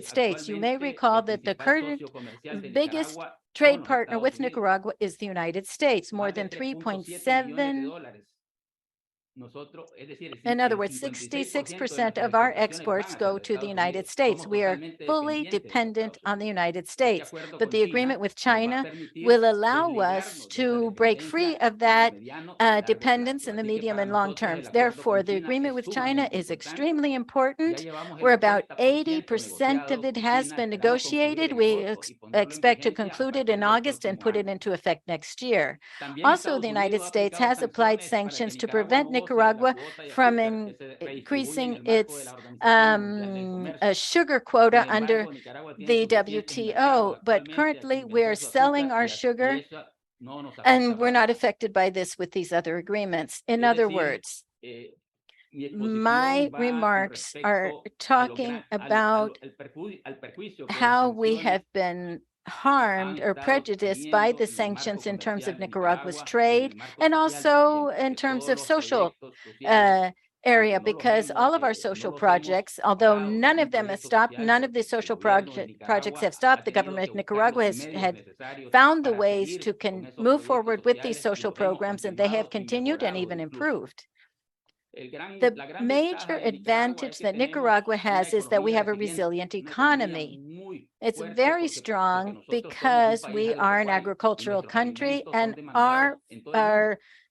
United States. You may recall that the current biggest trade partner with Nicaragua is the United States, more than $3.7 In other words, 66% of our exports go to the United States. We are fully dependent on the United States, but the agreement with China will allow us to break free of that dependence in the medium and long terms. Therefore, the agreement with China is extremely important. We're about 80% of it has been negotiated. We expect to conclude it in August and put it into effect next year. Also, the United States has applied sanctions to prevent Nicaragua from increasing its sugar quota under the WTO. But currently, we're selling our sugar and we're not affected by this with these other agreements. In other words, my remarks are talking about how we have been harmed or prejudiced by the sanctions in terms of Nicaragua's trade and also in terms of social area, because all of our social projects, although none of them have stopped, none of the social projects have stopped. The government of Nicaragua had found the ways to move forward with these social programs, and they have continued and even improved. The major advantage that Nicaragua has is that we have a resilient economy. It's very strong because we are an agricultural country and our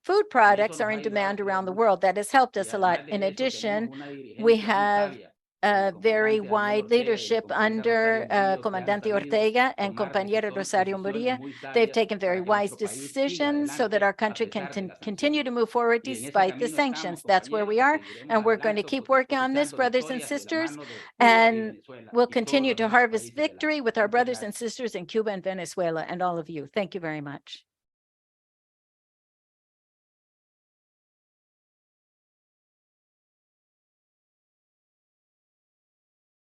food products are in demand around the world. That has helped us a lot. In addition, we have a very wide leadership under Comandante Ortega and Compañera Rosario Murillo. They've taken very wise decisions so that our country can continue to move forward despite the sanctions. That's where we are, and we're going to keep working on this, brothers and sisters, and we'll continue to harvest victory with our brothers and sisters in Cuba and Venezuela and all of you. Thank you very much.